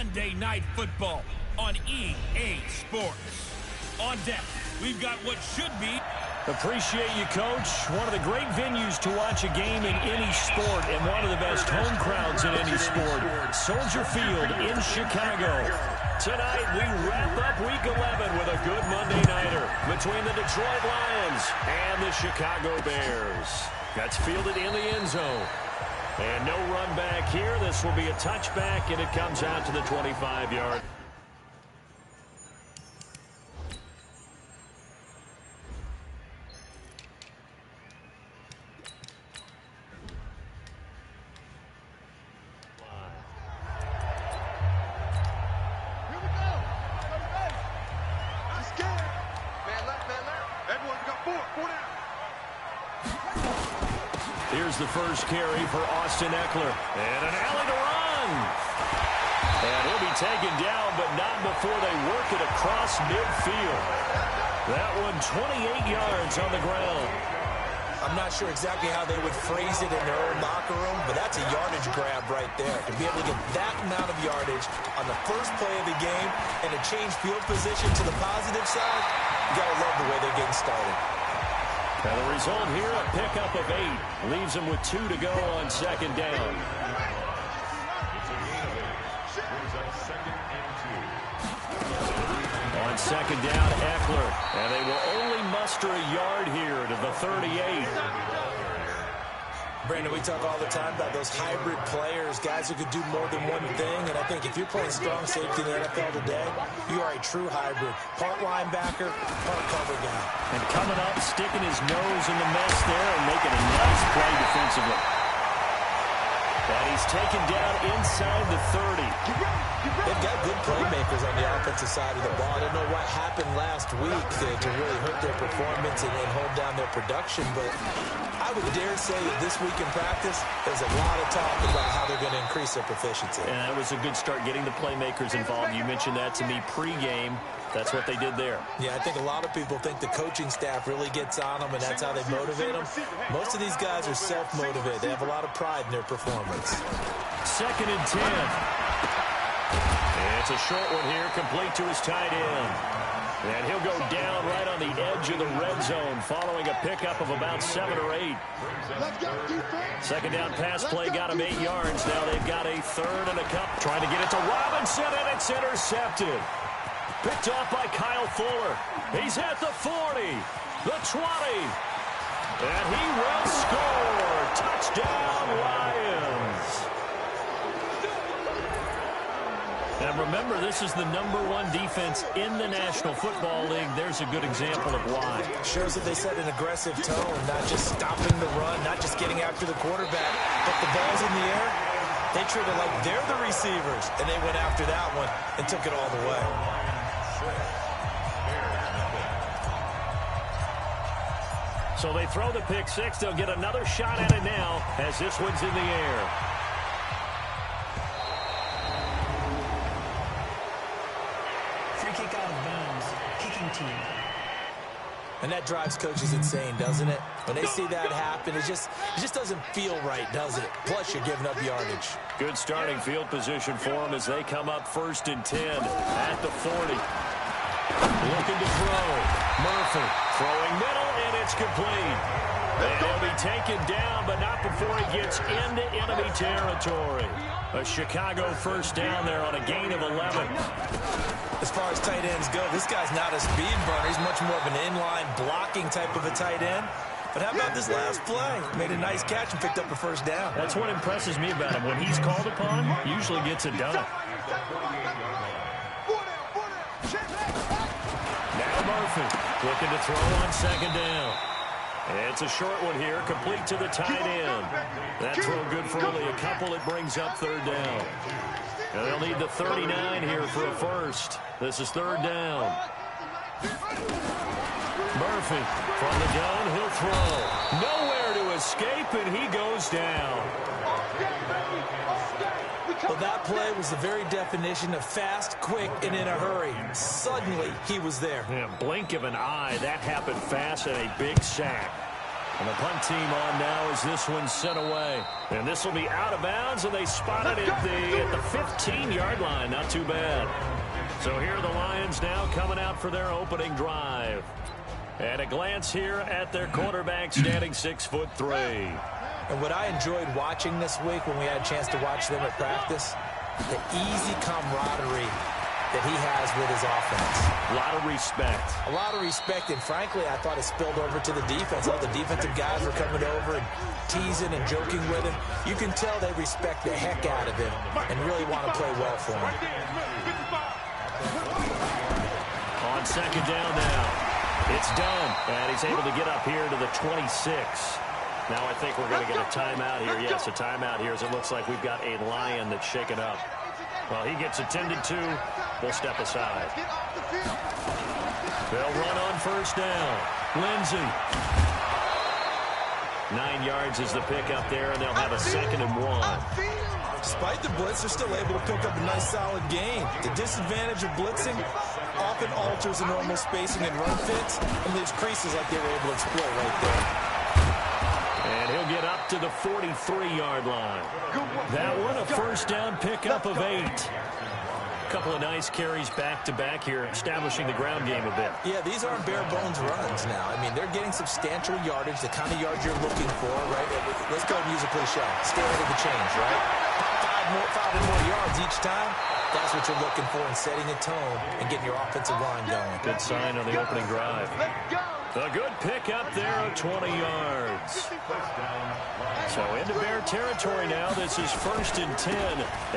Monday Night Football on EA Sports. On deck, we've got what should be... Appreciate you, Coach. One of the great venues to watch a game in any sport and one of the best home crowds in any sport. Soldier Field in Chicago. Tonight, we wrap up Week 11 with a good Monday nighter between the Detroit Lions and the Chicago Bears. That's fielded in the end zone. And no run back here. This will be a touchback, and it comes out to the 25-yard. Here's the first carry for Austin Eckler. And an alley to run. And he'll be taken down, but not before they work it across midfield. That one 28 yards on the ground. I'm not sure exactly how they would phrase it in their own locker room, but that's a yardage grab right there. To be able to get that amount of yardage on the first play of the game and to change field position to the positive side, you got to love the way they're getting started. And the result here, a pickup of 8. Leaves them with 2 to go on second down. On second down, Eckler. And they will only muster a yard here to the 38. Brandon, we talk all the time about those hybrid players, guys who could do more than one thing, and I think if you're playing strong safety in the NFL today, you are a true hybrid. Part linebacker, part cover guy. And coming up, sticking his nose in the mess there and making a nice play defensively. And he's taken down inside the 30. They've got good playmakers on the offensive side of the ball. I don't know what happened last week to really hurt their performance and hold down their production, but I would dare say that this week in practice, there's a lot of talk about how they're going to increase their proficiency. And that was a good start getting the playmakers involved. You mentioned that to me pregame. That's what they did there. Yeah, I think a lot of people think the coaching staff really gets on them, and that's how they motivate them. Most of these guys are self-motivated. They have a lot of pride in their performance. Second and 10. It's a short one here, complete to his tight end. And he'll go down right on the edge of the red zone following a pickup of about 7 or 8. Second down pass play got him 8 yards. Now they've got a third and a couple. Trying to get it to Robinson, and it's intercepted. Picked off by Kyle Fuller. He's at the 40, the 20, and he will score. Touchdown, Lions. And remember, this is the #1 defense in the National Football League. There's a good example of why. Shows that they set an aggressive tone, not just stopping the run, not just getting after the quarterback, but the ball's in the air. They treat it like they're the receivers, and they went after that one and took it all the way. So they throw the pick six. They'll get another shot at it now as this one's in the air. Free kick out of bounds. Kicking team. And that drives coaches insane, doesn't it? When they see that happen, it just doesn't feel right, does it? Plus, you're giving up yardage. Good starting field position for them as they come up 1st and 10 at the 40. Looking to throw. Murphy throwing middle, and it's complete. And he'll be taken down, but not before he gets into enemy territory. A Chicago first down there on a gain of 11. As far as tight ends go, this guy's not a speed burner. He's much more of an inline blocking type of a tight end. But how about this last play? Made a nice catch and picked up a first down. That's what impresses me about him. When he's called upon, usually gets it done. Now Murphy looking to throw on second down. It's a short one here, complete to the tight end. That throw good for only a couple. It brings up third down. And they'll need the 39 here for a first. This is third down. Murphy from the gun, he'll throw. Nowhere to escape, and he goes down. Well, that play was the very definition of fast, quick, and in a hurry. Suddenly, he was there. Yeah, blink of an eye. That happened fast and a big sack. And the punt team on now as this one's sent away. And this will be out of bounds, and they spot it at the 15-yard line. Not too bad. So here are the Lions now coming out for their opening drive. And a glance here at their quarterback standing 6'3". And what I enjoyed watching this week when we had a chance to watch them at practice, the easy camaraderie that he has with his offense. A lot of respect. A lot of respect, and frankly, I thought it spilled over to the defense. All the defensive guys were coming over and teasing and joking with him. You can tell they respect the heck out of him and really want to play well for him. On second down now. It's done, and he's able to get up here to the 26. Now I think we're going to get a timeout here. Yes, a timeout here as it looks like we've got a Lion that's shaken up. Well, he gets attended to. We'll step aside. They'll run on first down. Lindsey. 9 yards is the pickup there, and they'll have a 2nd and 1. Despite the blitz, they're still able to pick up a nice, solid gain. The disadvantage of blitzing often alters the normal spacing and run fits and leaves creases like they were able to exploit right there. And he'll get up to the 43-yard line. That one, a first down pickup of 8. A couple of nice carries back-to-back here, establishing the ground game a bit. Yeah, these aren't bare-bones runs now. I mean, they're getting substantial yardage, the kind of yards you're looking for, right? Let's go and use a cliche. Stay ahead of the change, right? Five and more yards each time. That's what you're looking for in setting a tone and getting your offensive line going. Good sign on the opening drive. A good pickup there of 20 yards. So into Bear territory now. This is 1st and 10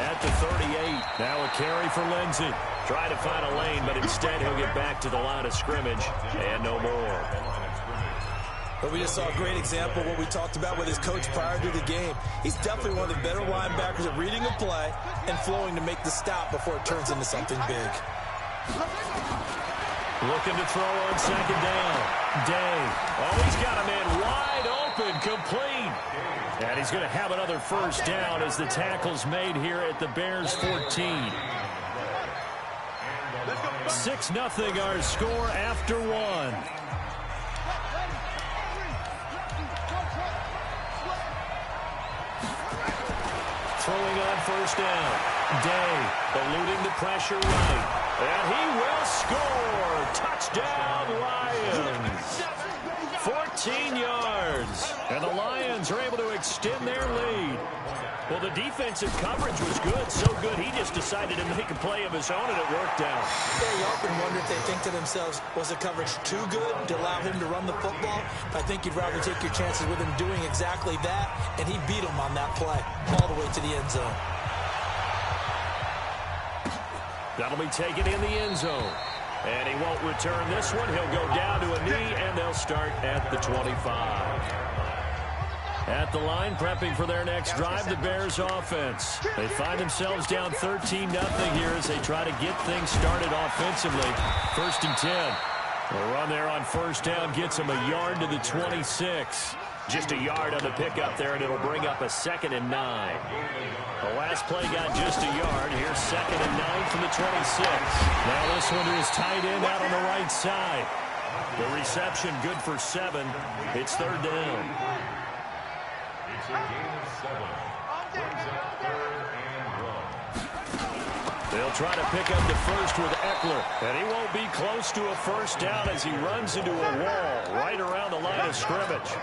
at the 38. Now a carry for Lindsey. Try to find a lane, but instead he'll get back to the line of scrimmage and no more. But we just saw a great example of what we talked about with his coach prior to the game. He's definitely one of the better linebackers at reading a play and flowing to make the stop before it turns into something big. Looking to throw on second down. Day. Oh, he's got a man wide open, complete. And he's going to have another first down as the tackle's made here at the Bears 14. 6-0 our score after 1. Throwing on first down. Day eluding the pressure right. And he will score. Touchdown, Lions. 14 yards. And the Lions are able to extend their lead. Well, the defensive coverage was good, so good he just decided to make a play of his own, and it worked out. Yeah, you often wonder if they think to themselves, was the coverage too good to allow him to run the football? I think you'd rather take your chances with him doing exactly that, and he beat him on that play all the way to the end zone. That'll be taken in the end zone. And he won't return this one. He'll go down to a knee, and they'll start at the 25. At the line, prepping for their next drive, the Bears offense. They find themselves down 13-0 here as they try to get things started offensively. 1st and 10. The run there on first down gets them a yard to the 26. Just a yard on the pickup there, and it'll bring up a 2nd and 9. The last play got just a yard. Here's 2nd and 9 from the 26. Now this one is tight end out on the right side. The reception good for 7. It's 3rd down. They'll try to pick up the first with Eckler, and he won't be close to a first down as he runs into a wall right around the line of scrimmage.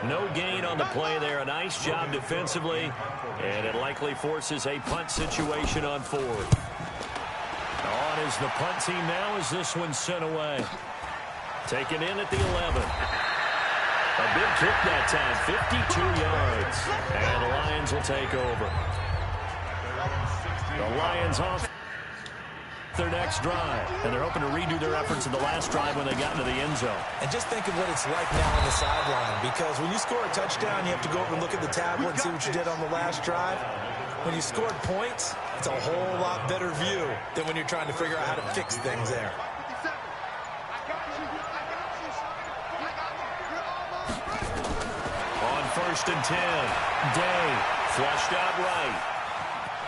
No gain on the play there. A nice job defensively, and it likely forces a punt situation on 4th. On is the punt team now as this one's sent away. Taken in at the 11. A big kick that time, 52 yards. And the Lions will take over. The Lions off their next drive, and they're hoping to redo their efforts in the last drive when they got into the end zone. And just think of what it's like now on the sideline, because when you score a touchdown, you have to go over and look at the tablet and see what you did on the last drive. When you scored points, it's a whole lot better view than when you're trying to figure out how to fix things there. On 1st and 10, Day flushed out right.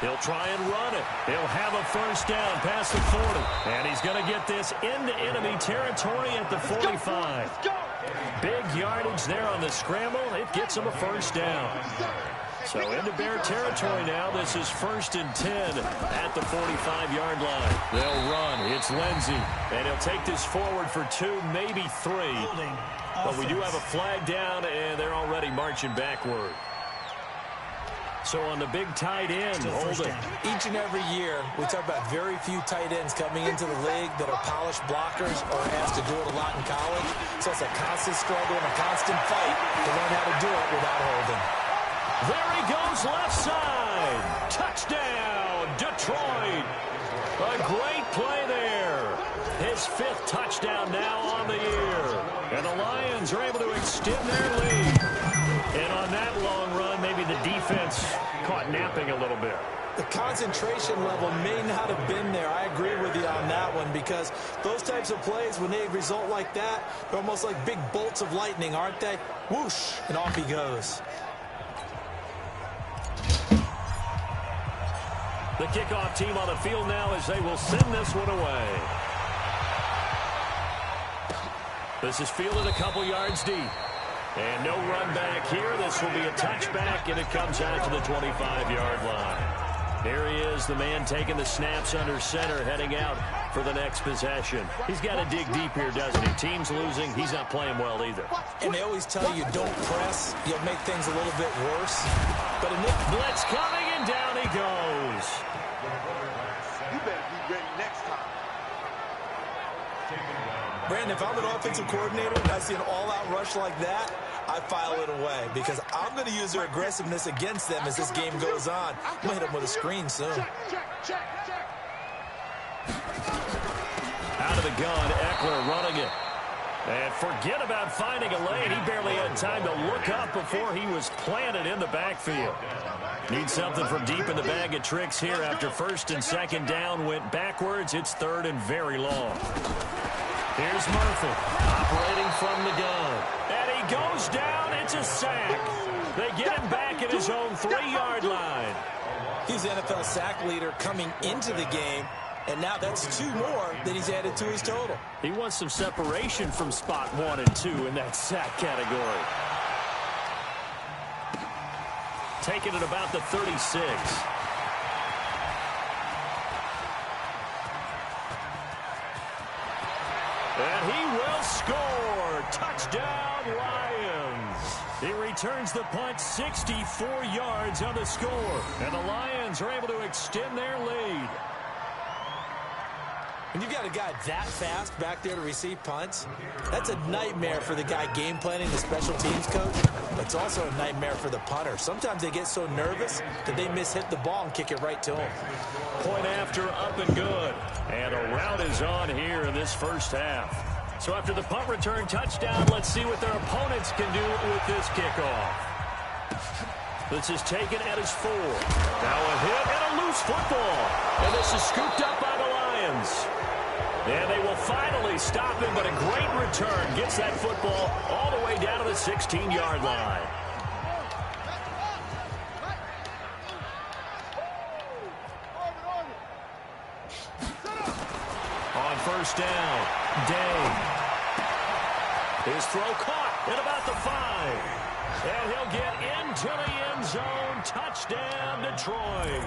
He'll try and run it. He'll have a first down past the 40. And he's going to get this into enemy territory at the 45. Big yardage there on the scramble. It gets him a first down. So into Bear territory now. This is 1st and 10 at the 45-yard line. They'll run. It's Lindsey. And he'll take this forward for 2, maybe 3. But we do have a flag down, and they're already marching backward. So on the big tight end, holding. Each and every year, we talk about very few tight ends coming into the league that are polished blockers or asked to do it a lot in college. So it's a constant struggle and a constant fight to learn how to do it without holding. There he goes, left side. Touchdown, Detroit. A great play there. His 5th touchdown now on the year. And the Lions are able to extend their lead. And on that long run, maybe the defense caught napping a little bit. The concentration level may not have been there. I agree with you on that one, because those types of plays, when they result like that, they're almost like big bolts of lightning, aren't they? Whoosh, and off he goes. The kickoff team on the field now as they will send this one away. This is fielded a couple yards deep. And no run back here. This will be a touchback, and it comes out to the 25-yard line. Here he is, the man taking the snaps under center, heading out for the next possession. He's got to dig deep here, doesn't he? Team's losing. He's not playing well either. And they always tell you, don't press. You'll make things a little bit worse. But in this blitz coming, and down he goes. You better be ready next time. Brandon, if I'm an offensive coordinator and I see an all-out rush like that, I file it away, because I'm going to use their aggressiveness against them as this game goes on. I'm going to hit them with a screen soon. Out of the gun, Eckler running it. And forget about finding a lane. He barely had time to look up before he was planted in the backfield. Need something from deep in the bag of tricks here after 1st and 2nd down went backwards. It's 3rd and very long. Here's Murphy operating from the gun. And he goes down. It's a sack. They get him back at his own 3-yard line. He's the NFL sack leader coming into the game. And now that's 2 more that he's added to his total. He wants some separation from spot 1 and 2 in that sack category. Taking it about the 36. And he will score. Touchdown, Lions. He returns the punt 64 yards on the score. And the Lions are able to extend their lead. When you've got a guy that fast back there to receive punts, that's a nightmare for the guy game planning, the special teams coach. It's also a nightmare for the punter. Sometimes they get so nervous that they mishit the ball and kick it right to him. Point after, up and good. And a rout is on here in this first half. So after the punt return touchdown, let's see what their opponents can do with this kickoff. This is taken at his 4. Now a hit and a loose football. And this is scooped up by the Lions. And they will finally stop him, but a great return gets that football all the way down to the 16-yard line. On 1st down, Day. His throw caught at about the 5. And he'll get into the end zone. Touchdown, Detroit.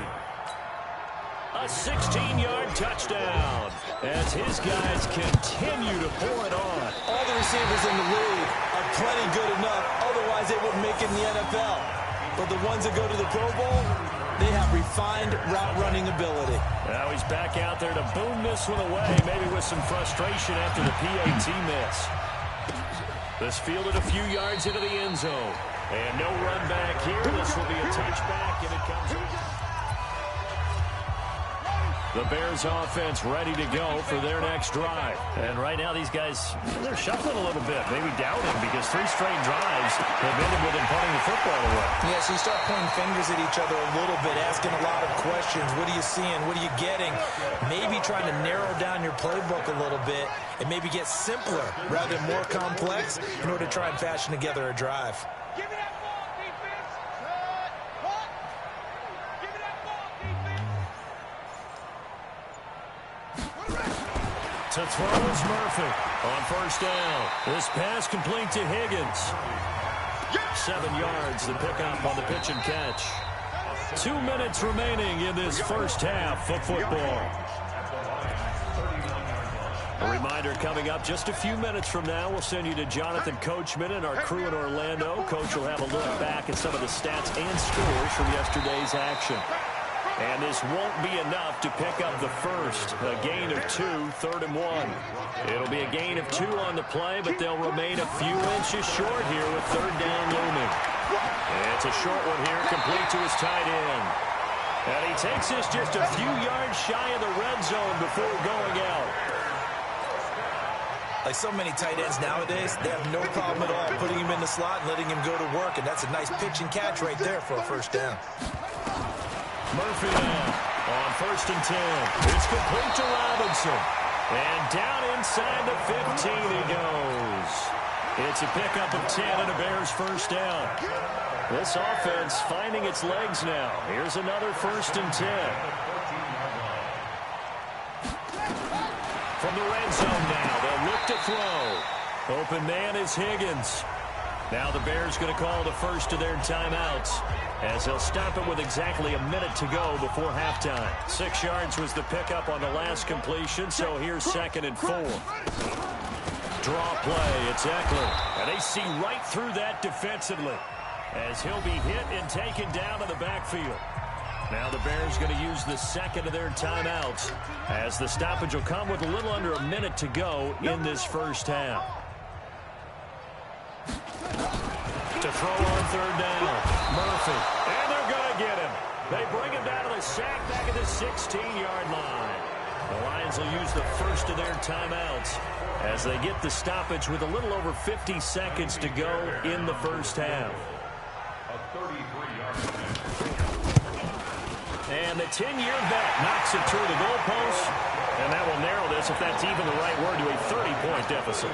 A 16-yard touchdown as his guys continue to pour it on. All the receivers in the league are plenty good enough. Otherwise, they wouldn't make it in the NFL. But the ones that go to the Pro Bowl, they have refined route-running ability. Now he's back out there to boom this one away, maybe with some frustration after the PAT miss. This fielded a few yards into the end zone. And no run back here. This will be a touchback, and it comes in. The Bears offense ready to go for their next drive. And right now these guys, they're shuffling a little bit, maybe doubting, because 3 straight drives have ended with them punting the football away. Yeah, so you start pointing fingers at each other a little bit, asking a lot of questions. What are you seeing? What are you getting? Maybe trying to narrow down your playbook a little bit and maybe get simpler rather than more complex in order to try and fashion together a drive. Give me that ball, defense. What? Give me that ball, defense. To throw is Murphy on first down. This pass complete to Higgins. 7 yards, the pickup on the pitch and catch. 2 minutes remaining in this first half of football. A reminder coming up just a few minutes from now. We'll send you to Jonathan Coachman and our crew in Orlando. Coach will have a look back at some of the stats and scores from yesterday's action. And this won't be enough to pick up the first. A gain of 2, 3rd and 1. It'll be a gain of 2 on the play, but they'll remain a few inches short here with 3rd down looming. It's a short one here, complete to his tight end. And he takes this just a few yards shy of the red zone before going out. Like so many tight ends nowadays, they have no problem at all putting him in the slot and letting him go to work, and that's a nice pitch and catch right there for a first down. Murphy now on 1st and 10. It's complete to Robinson. And down inside the 15 he goes. It's a pickup of 10 and a Bears first down. This offense finding its legs now. Here's another 1st and 10. From the red zone now, they'll look to throw. Open man is Higgins. Now the Bears going to call the first of their timeouts as they'll stop it with exactly a minute to go before halftime. 6 yards was the pickup on the last completion, so here's 2nd and 4. Draw play, it's Eckler. And they see right through that defensively as he'll be hit and taken down to the backfield. Now the Bears going to use the 2nd of their timeouts as the stoppage will come with a little under a minute to go in this first half. To throw on 3rd down, Murphy. And they're going to get him. They bring him down to the sack back at the 16-yard line. The Lions will use the first of their timeouts as they get the stoppage with a little over 50 seconds to go in the first half. And the 10-year bet knocks it through the goalpost, and that will narrow this, if that's even the right word, to a 30-point deficit.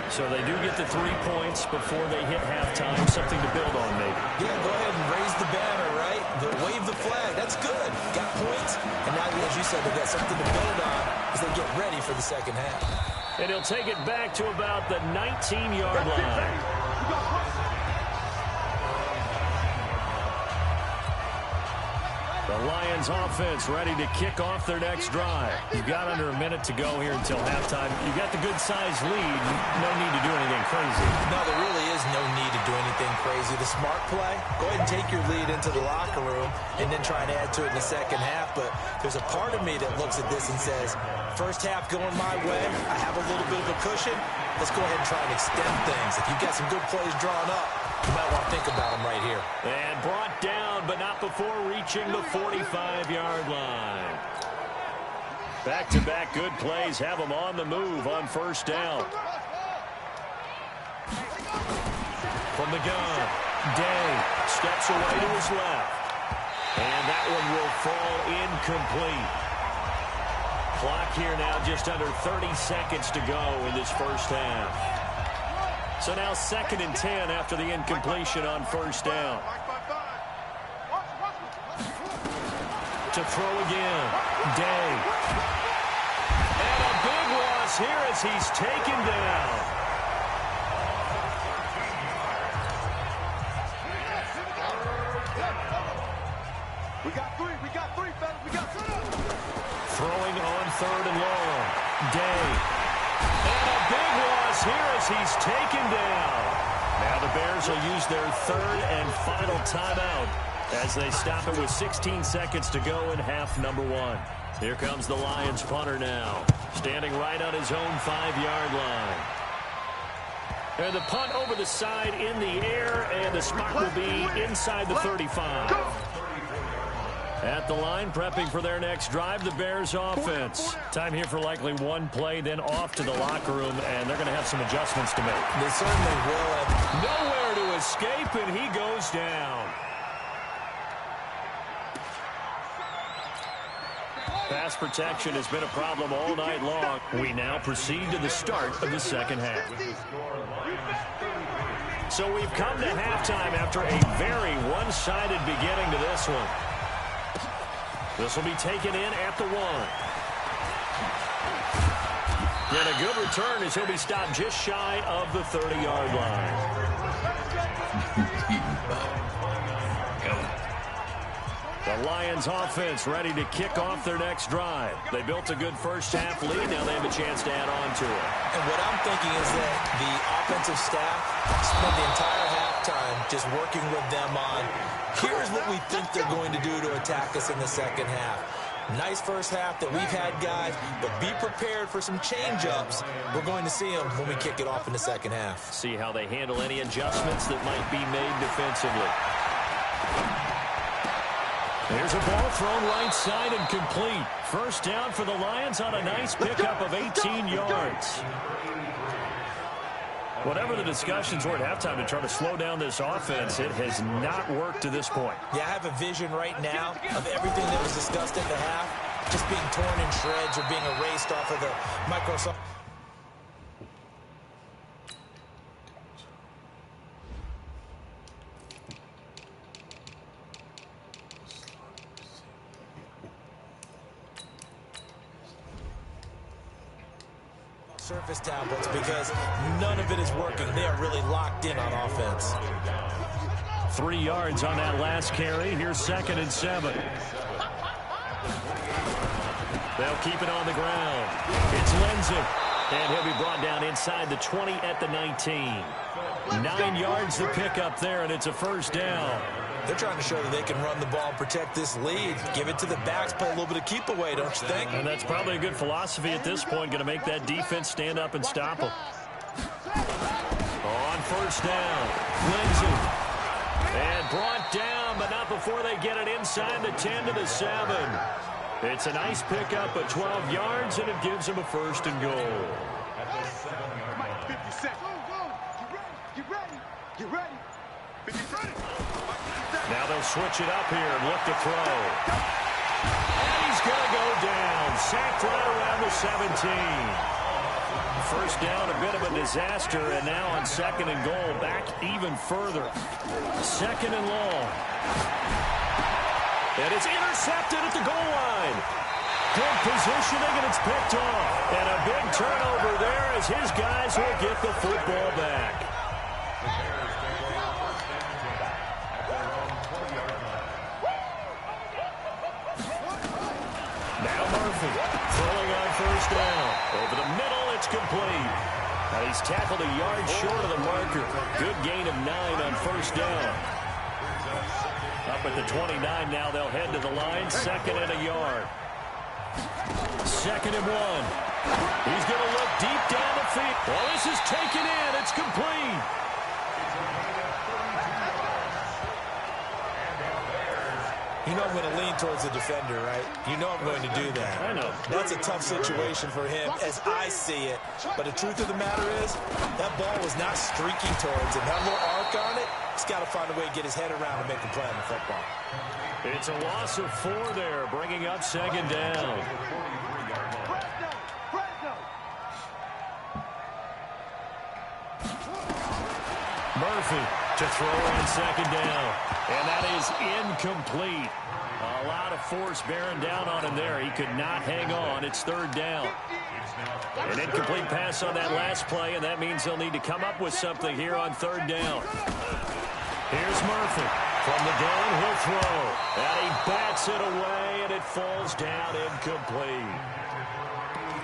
So they do get the 3 points before they hit halftime, something to build on maybe. Yeah, go ahead and raise the banner, right? Wave the flag. That's good. Got points, and now, as you said, they've got something to build on as they get ready for the second half. And he'll take it back to about the 19-yard line. The Lions offense ready to kick off their next drive. You've got under a minute to go here until halftime. You've got the good-sized lead. No need to do anything crazy. No, there really is no need to do anything crazy. The smart play, go ahead and take your lead into the locker room and then try and add to it in the second half. But there's a part of me that looks at this and says, first half going my way, I have a little bit of a cushion. Let's go ahead and try and extend things. If you've got some good plays drawn up, you might want to think about them right here. And brought down, but not before reaching the 45-yard line. Back-to-back good plays have them on the move on first down. From the gun, Day steps away to his left. And that one will fall incomplete. Clock here now just under 30 seconds to go in this first half. So now 2nd and 10 after the incompletion on first down. To throw again, Day. And a big loss here as he's taken down. We got three, fellas. We got three. Throwing on 3rd and long, Day. And a big loss here as he's taken down. Now the Bears will use their 3rd and final timeout as they stop it with 16 seconds to go in half number 1. Here comes the Lions punter now, standing right on his own 5-yard line. And the punt over the side in the air, and the spot will be inside the 35. At the line, prepping for their next drive, the Bears offense. Time here for likely one play, then off to the locker room, and they're going to have some adjustments to make. They certainly will. Nowhere to escape, and he goes down. Pass protection has been a problem all night long. We now proceed to the start of the second half. So we've come to halftime after a very one-sided beginning to this one. This will be taken in at the 1. And a good return as he'll be stopped just shy of the 30-yard line. The Lions offense ready to kick off their next drive. They built a good first-half lead. Now they have a chance to add on to it. And what I'm thinking is that the offensive staff spent the entire halftime just working with them on, here's what we think they're going to do to attack us in the second half. Nice first half that we've had, guys, but be prepared for some change-ups. We're going to see them when we kick it off in the second half. See how they handle any adjustments that might be made defensively. There's a ball thrown right side and complete. First down for the Lions on a nice pickup of 18 yards. Whatever the discussions were at halftime to try to slow down this offense, it has not worked to this point. Yeah, I have a vision right now of everything that was discussed at the half just being torn in shreds or being erased off of the Microsoft. Surface tablets, because none of it is working. They are really locked in on offense. 3 yards on that last carry. Here's 2nd and 7. They'll keep it on the ground. It's Lindsay. And he'll be brought down inside the 20 at the 19. 9 yards to pick up there, and it's a first down. They're trying to show that they can run the ball and protect this lead. Give it to the backs, play a little bit of keep away, don't you think? And that's probably a good philosophy at this point, going to make that defense stand up and stop them. On first down, Lindsay. And brought down, but not before they get it inside the 10 to the 7. It's a nice pickup of 12 yards, and it gives them a first and goal. 50 seconds. Get ready. Get ready. 50 seconds. Now they'll switch it up here and look to throw. And he's going to go down. Sacked right around the 17. First down, a bit of a disaster, and now on 2nd and goal, back even further. 2nd and long. And it's intercepted at the goal line. Good positioning, and it's picked off. And a big turnover there as his guys will get the football back. Throwing on first down. Over the middle, it's complete. Now he's tackled a yard short of the marker. Good gain of 9 on first down. Up at the 29 now, they'll head to the line. 2nd and a yard. 2nd and 1. He's going to look deep down the field. Well, this is taken in. It's complete. You know I'm going to lean towards the defender, right? You know I'm going to do that. I know. That's a tough situation for him as I see it. But the truth of the matter is, that ball was not streaking towards him. That little arc on it, he's got to find a way to get his head around and make a play on the football. It's a loss of 4 there, bringing up 2nd down. Murphy to throw on 2nd down. And that is incomplete. A lot of force bearing down on him there. He could not hang on. It's 3rd down. An incomplete pass on that last play, and that means they'll need to come up with something here on 3rd down. Here's Murphy. From the gun, he'll throw. And he bats it away, and it falls down incomplete.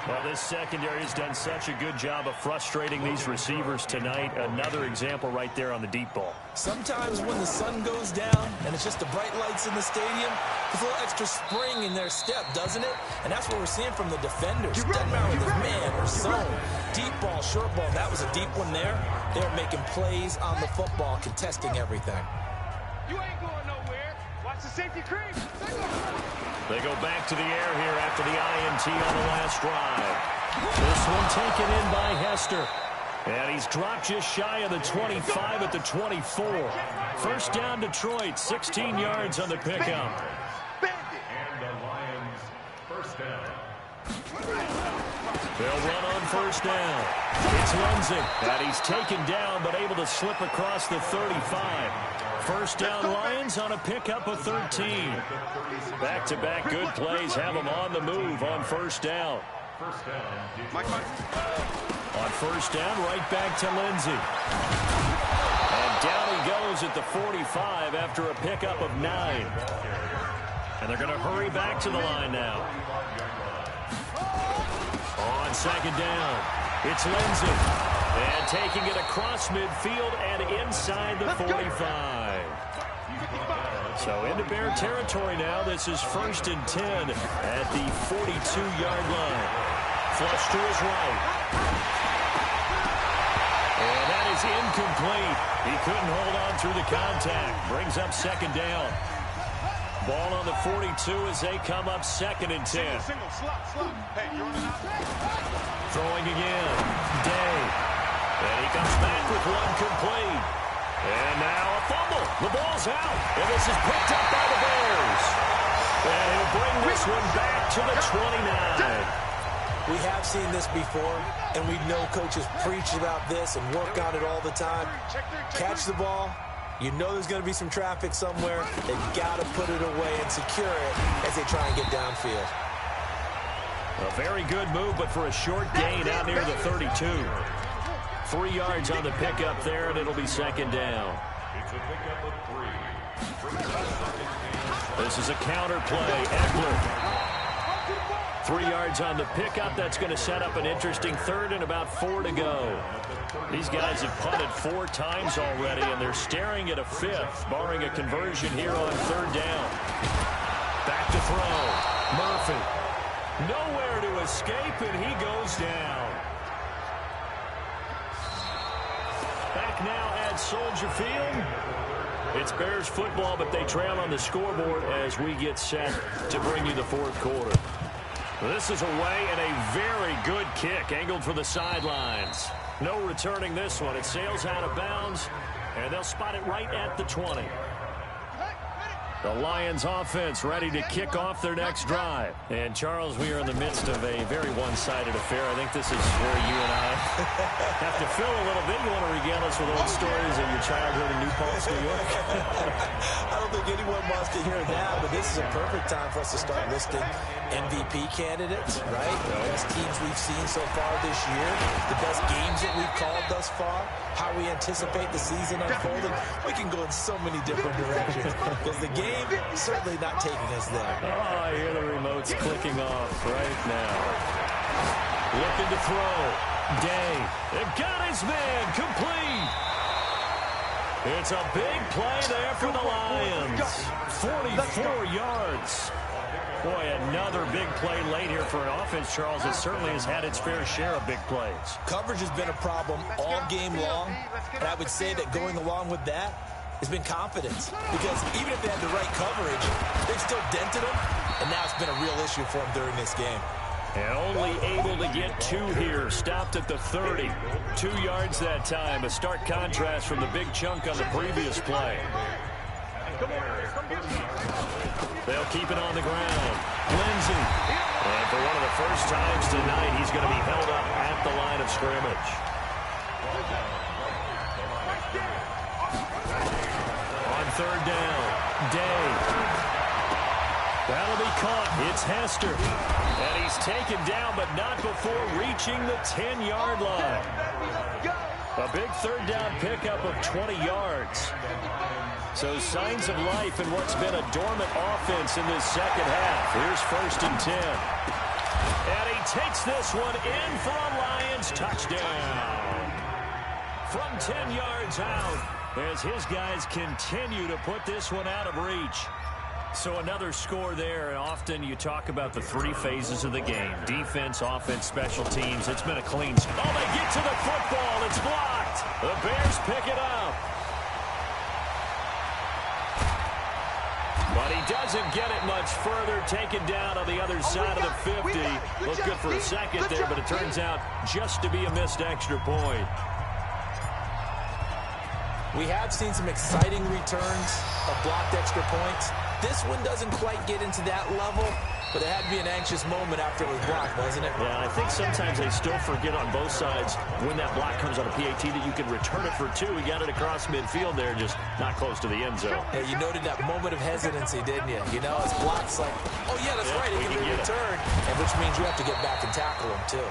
Well, this secondary has done such a good job of frustrating these receivers tonight. Another example right there on the deep ball. Sometimes when the sun goes down and it's just the bright lights in the stadium, there's a little extra spring in their step, doesn't it? And that's what we're seeing from the defenders. Doesn't matter whether it's man or zone. Deep ball, short ball. That was a deep one there. They're making plays on the football, contesting everything. You ain't going nowhere. Watch the safety creep. They go back to the air here after the INT on the last drive. This one taken in by Hester. And he's dropped just shy of the 25 at the 24. First down Detroit, 16 yards on the pickup. And the Lions first down. They'll run on first down. It's Lindsay. And he's taken down but able to slip across the 35. First down Lions on a pickup of 13. Back-to-back good plays have them on the move on first down. Mike. On first down, right back to Lindsey. And down he goes at the 45 after a pickup of 9. And they're going to hurry back to the line now. On second down, it's Lindsey. And taking it across midfield and inside the 45. So into Bear territory now. This is 1st and 10 at the 42-yard line. Flush to his right. And that is incomplete. He couldn't hold on through the contact. Brings up second down. Ball on the 42 as they come up 2nd and 10. Hey, you're running out. Throwing again. Day. And he comes back with one complete. And now a fumble. The ball's out. And this is picked up by the Bears. And he'll bring this one back to the 29. We have seen this before, and we know coaches preach about this and work on it all the time. Catch the ball. You know there's going to be some traffic somewhere. They've got to put it away and secure it as they try and get downfield. A very good move, but for a short gain out near the 32. 3 yards on the pickup there, and it'll be second down. This is a counter play. Eckler. 3 yards on the pickup. That's going to set up an interesting 3rd and about 4 to go. These guys have punted 4 times already, and they're staring at a 5th, barring a conversion here on 3rd down. Back to throw. Murphy. Nowhere to escape, and he goes down. Back now at Soldier Field. It's Bears football, but they trail on the scoreboard as we get set to bring you the 4th quarter. This is away and a very good kick angled for the sidelines. No returning this one. It sails out of bounds, and they'll spot it right at the 20. The Lions offense ready to kick off their next drive. And, Charles, we are in the midst of a very one-sided affair. I think this is where you and I have to fill a little bit. You want to regale us with old stories of your childhood in New Paltz, New York? I don't think anyone wants to hear that, but this is a perfect time for us to start listing MVP candidates, right? The best teams we've seen so far this year, the best games that we've called thus far, how we anticipate the season unfolding. We can go in so many different directions because the game certainly not taking us there. Oh, I hear the remotes clicking off right now. Looking to throw. Day. They've got his man complete. It's a big play there for the Lions. 44 yards. Boy, another big play late here for an offense, Charles, that certainly has had its fair share of big plays. Coverage has been a problem all game long, and I would say that going along with that has been confidence, because even if they had the right coverage, they've still dented them, and now it's been a real issue for them during this game. And only able to get 2 here, stopped at the 30. 2 yards that time, a stark contrast from the big chunk on the previous play. They'll keep it on the ground. Lindsey. And for one of the first times tonight, he's going to be held up at the line of scrimmage. On 3rd down, Day. That'll be caught. It's Hester. And he's taken down, but not before reaching the 10-yard line. A big 3rd down pickup of 20 yards. So signs of life in what's been a dormant offense in this second half. Here's 1st and 10. And he takes this one in for a Lions touchdown. From 10 yards out, as his guys continue to put this one out of reach. So another score there, and often you talk about the 3 phases of the game. Defense, offense, special teams. It's been a clean... Oh, they get to the football. It's blocked. The Bears pick it up. But he doesn't get it much further. Taken down on the other side of the 50. Looked good for a second there, but it turns out just to be a missed extra point. We have seen some exciting returns of blocked extra points. This one doesn't quite get into that level, But there had to be an anxious moment after it was blocked, wasn't it? Yeah, I think sometimes they still forget on both sides when that block comes on a PAT that you can return it for two. He got it across midfield there, just not close to the end zone. Yeah, you noted that moment of hesitancy, didn't you? You know, it's blocked, it's like, oh, yeah, that's right, it can be returned, and which means you have to get back and tackle him, too.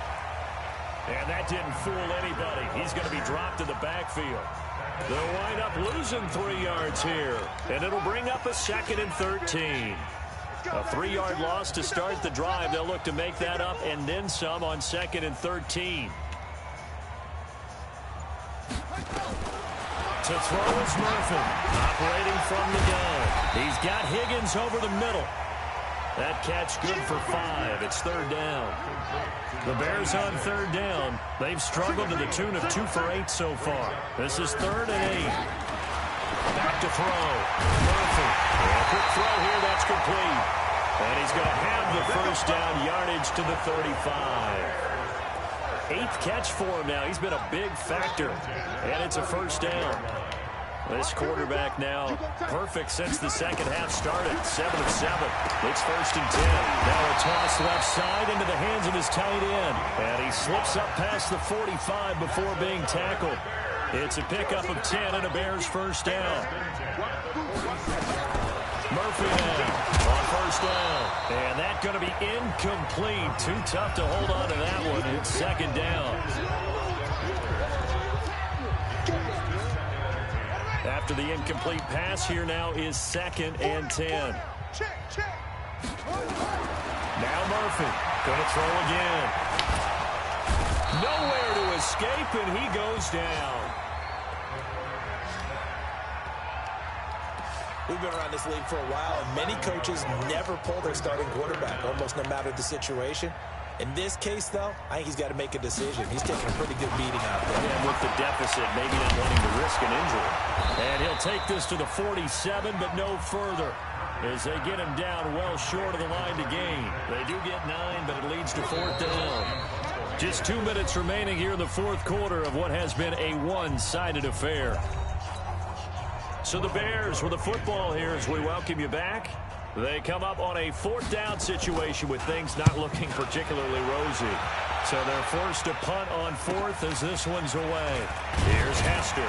And that didn't fool anybody. He's going to be dropped in the backfield. They'll wind up losing 3 yards here, and it'll bring up a 2nd and 13. A 3-yard loss to start the drive. They'll look to make that up and then some on 2nd and 13. To throw is Murphy, operating from the gun. He's got Higgins over the middle. That catch good for 5. It's 3rd down. The Bears on 3rd down. They've struggled to the tune of 2 for 8 so far. This is 3rd and 8. Back to throw. Murphy. A quick throw here. That's complete. And he's going to have the first down yardage to the 35. 8th catch for him now. He's been a big factor. And it's a first down. This quarterback now perfect since the second half started. 7 of 7. It's 1st and 10. Now a toss left side into the hands of his tight end. And he slips up past the 45 before being tackled. It's a pickup of 10 and a Bears first down. Murphy now on first down. And that's going to be incomplete. Too tough to hold on to that one. It's 2nd down. After the incomplete pass, here now is 2nd and 10. Now Murphy going to throw again. Nowhere to escape, and he goes down. We've been around this league for a while, and many coaches never pull their starting quarterback, almost no matter the situation. In this case, though, I think he's got to make a decision. He's taking a pretty good beating out there. And with the deficit, maybe not wanting to risk an injury. And he'll take this to the 47, but no further, as they get him down well short of the line to gain. They do get 9, but it leads to 4th down. Just 2 minutes remaining here in the 4th quarter of what has been a one-sided affair. So the Bears with the football here as we welcome you back. They come up on a 4th down situation with things not looking particularly rosy. So they're forced to punt on 4th as this one's away. Here's Hester.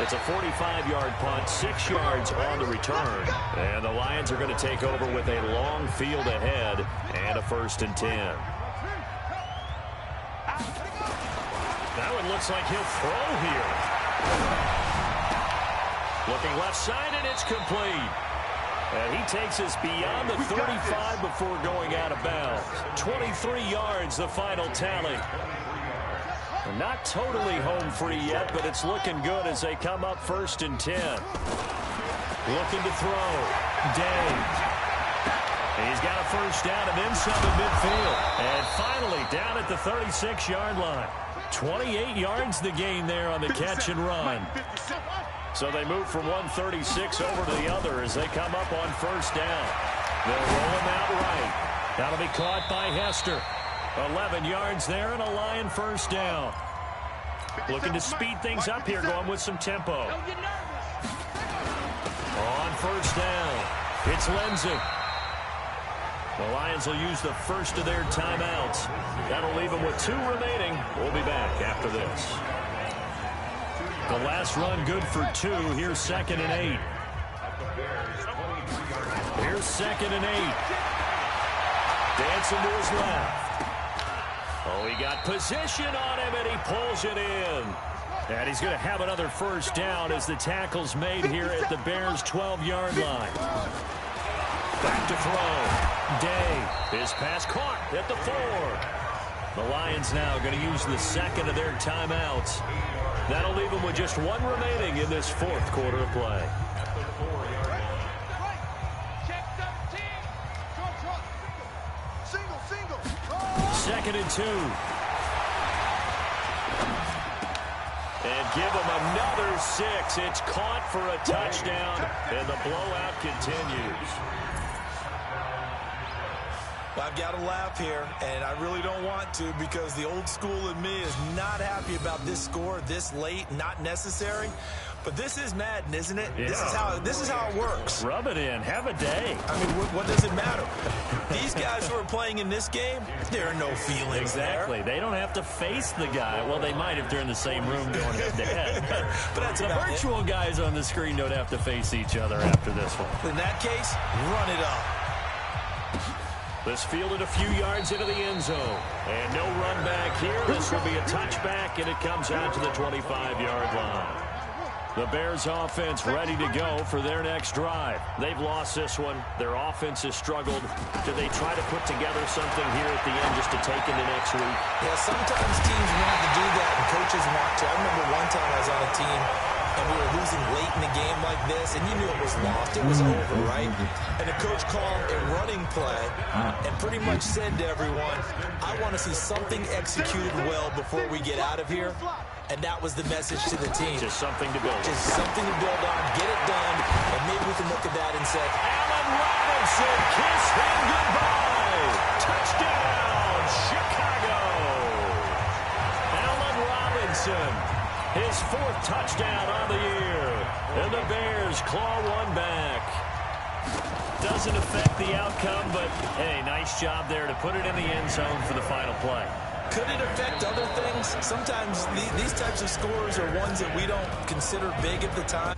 It's a 45-yard punt, 6 yards on the return. And the Lions are going to take over with a long field ahead and a 1st and 10. That one looks like he'll throw here. Looking left side, and it's complete. And he takes us beyond the 35 before going out of bounds. 23 yards, the final tally. Not totally home free yet, but it's looking good as they come up 1st and 10. Looking to throw. Day. He's got a first down and then some in midfield. And finally down at the 36-yard line. 28 yards the gain there on the catch and run. So they move from 136 over to the other as they come up on 1st down. They'll roll him out right. That'll be caught by Hester. 11 yards there and a Lion first down. Looking to speed things up here, going with some tempo. On 1st down, it's Lindsey. The Lions will use the first of their timeouts. That'll leave them with 2 remaining. We'll be back after this. The last run good for 2. Here's 2nd and 8. Here's 2nd and 8. Dancing to his left. Oh, he got position on him, and he pulls it in. And he's going to have another first down as the tackle's made here at the Bears' 12-yard line. Back to throw. Day. His pass caught at the 4. The Lions now going to use the second of their timeouts. That'll leave them with just 1 remaining in this 4th quarter of play. Second and 2. And give them another 6. It's caught for a touchdown, and the blowout continues. I've got to laugh here, and I really don't want to because the old school in me is not happy about this score this late, not necessary. But this is Madden, isn't it? Yeah. This is how it works. Rub it in. Have a day. I mean, what does it matter? These guys who are playing in this game, there are no feelings Exactly. there. They don't have to face the guy. Well, they might if they're in the same room going head-to-head. But that's the virtual guys on the screen don't have to face each other after this one. In that case, run it up. This fielded a few yards into the end zone. And no run back here. This will be a touchback, and it comes out to the 25-yard line. The Bears offense ready to go for their next drive. They've lost this one. Their offense has struggled. Do they try to put together something here at the end just to take into next week? Yeah, sometimes teams want to do that and coaches want to. I remember one time I was on a team and we were losing late in the game like this, and you knew it was lost. It was over, right? And the coach called a running play and pretty much said to everyone, I want to see something executed well before we get out of here. And that was the message to the team. Just something to build on. Just something to build on, get it done, and maybe we can look at that and say, Allen Robinson, kiss him goodbye. Touchdown, Chicago. Allen Robinson, his 4th touchdown on the year. And the Bears claw one back. Doesn't affect the outcome, but, hey, nice job there to put it in the end zone for the final play. Could it affect other things? Sometimes these types of scores are ones that we don't consider big at the time.